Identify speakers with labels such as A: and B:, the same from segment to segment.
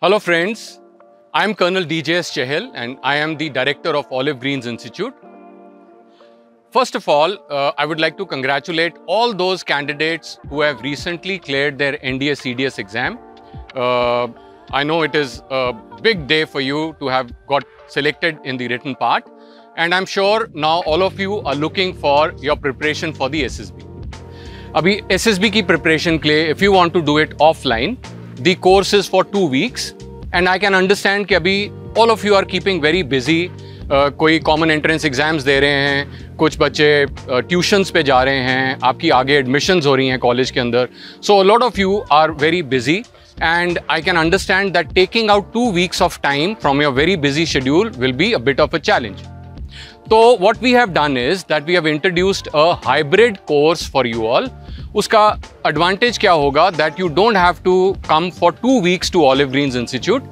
A: Hello friends, I am Colonel DJS Chahal and I am the Director of Olive Greens Institute. First of all, I would like to congratulate all those candidates who have recently cleared their NDA CDS exam. I know it is a big day for you to have got selected in the written part, and I'm sure now all of you are looking for your preparation for the SSB. Abhi SSB ki preparation ke liye, if you want to do it offline, the course is for 2 weeks, and I can understand कि अभी all of you are keeping very busy. कोई common entrance exams दे रहे हैं, कुछ बच्चे tuitions पे जा रहे हैं, आपकी आगे admissions हो रही हैं college के अंदर. So a lot of you are very busy, and I can understand that taking out 2 weeks of time from your very busy schedule will be a bit of a challenge. So what we have done is that we have introduced a hybrid course for you all. उसका advantage क्या होगा that you don't have to come for 2 weeks to Olive Greens Institute.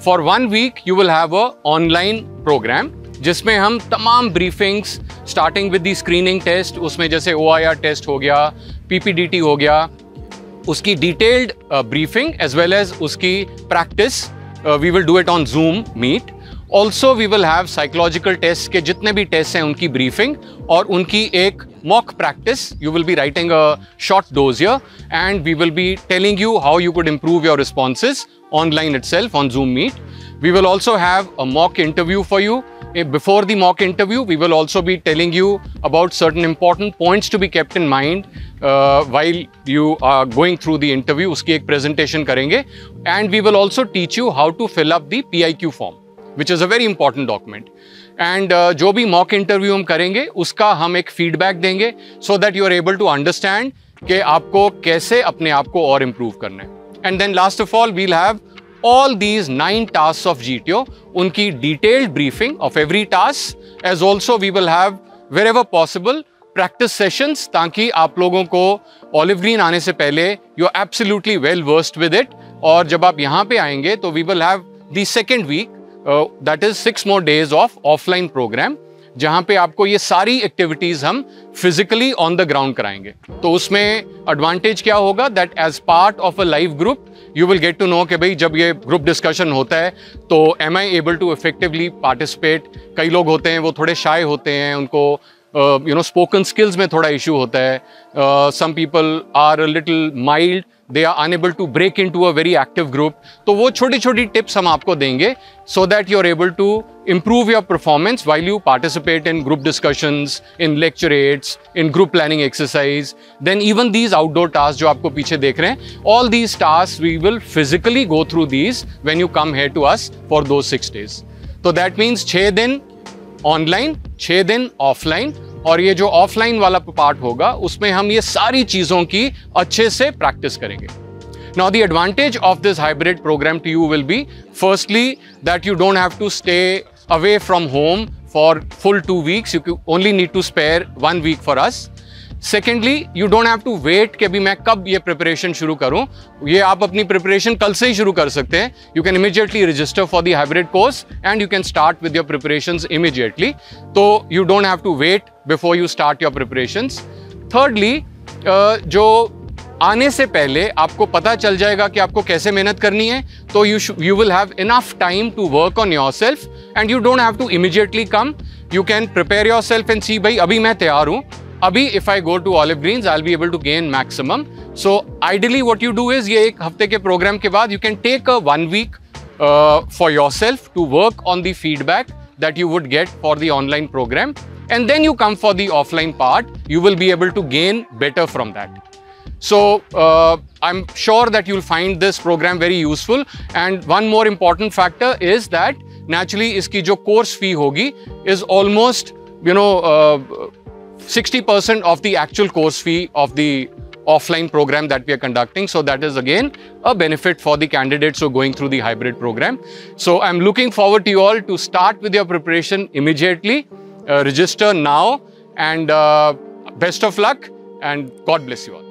A: For 1 week you will have a online program जिसमें हम तमाम briefings starting with the screening test, उसमें जैसे OIR test हो गया, PPDT हो गया, उसकी detailed briefing as well as उसकी practice we will do it on Zoom Meet. Also we will have psychological tests के जितने भी tests हैं उनकी briefing और उनकी एक mock practice. You will be writing a short dossier and we will be telling you how you could improve your responses online itself on Zoom Meet. We will also have a mock interview for you. Before the mock interview, we will also be telling you about certain important points to be kept in mind while you are going through the interview. उसकी एक presentation करेंगे, and we will also teach you how to fill up the PIQ form, which is a very important document. And जो भी mock interview हम करेंगे उसका हम एक feedback देंगे so that you are able to understand कि आपको कैसे अपने आप को और improve करना है. And then last of all, we'll have all these 9 tasks of GTO, उनकी detailed briefing of every task, as also we will have wherever possible practice sessions ताकि आप लोगों को Olive Green आने से पहले you're absolutely well versed with it. और जब आप यहाँ पे आएंगे तो we will have the second week, that is 6 more days of offline program, जहाँ पे आपको ये सारी एक्टिविटीज़ हम फिजिकली ऑन द ग्राउंड कराएंगे. तो उसमें एडवांटेज क्या होगा that as part of a live group you will get to know कि भाई जब ये ग्रुप डिस्कशन होता है तो am I able to effectively participate. कई लोग होते हैं वो थोड़े शाय होते हैं, उनको spoken skills में थोड़ा issue होता है. Some people are a little mild, they are unable to break into a very active group. तो वो छोटी छोटी tips हम आपको देंगे so that you are able to improve your performance while you participate in group discussions, in lecturettes, in group planning exercise. Then even these outdoor tasks जो आपको पीछे देख रहे हैं, all these tasks we will physically go through these when you come here to us for those 6 days. So that means 6 दिन online, 6 दिन offline, और ये जो ऑफलाइन वाला पार्ट होगा उसमें हम ये सारी चीज़ों की अच्छे से प्रैक्टिस करेंगे. Now the advantage of this hybrid program to you will be, firstly, that you don't have to stay away from home for full 2 weeks. You only need to spare 1 week for us. Secondly, you don't have to wait कि अभी मैं कब ये preparation शुरू करूँ. ये आप अपनी preparation कल से ही शुरू कर सकते हैं. You can immediately register for the hybrid course and you can start with your preparations immediately. So you don't have to wait before you start your preparations. Thirdly, जो आने से पहले आपको पता चल जाएगा कि आपको कैसे मेहनत करनी है, तो you will have enough time to work on yourself and you don't have to immediately come. You can prepare yourself and see भाई अभी मैं तैयार हूँ. अभी if I go to Olive Greens, I'll be able to gain maximum. So ideally what you do is ये एक हफ्ते के program के बाद you can take a 1 week for yourself to work on the feedback that you would get for the online program, and then you come for the offline part. You will be able to gain better from that. So I'm sure that you'll find this program very useful. And one more important factor is that naturally इसकी जो course fee होगी is almost 60% of the actual course fee of the offline program that we are conducting. So that is again a benefit for the candidates who are going through the hybrid program. So I'm looking forward to you all to start with your preparation immediately. Register now, and best of luck, and God bless you all.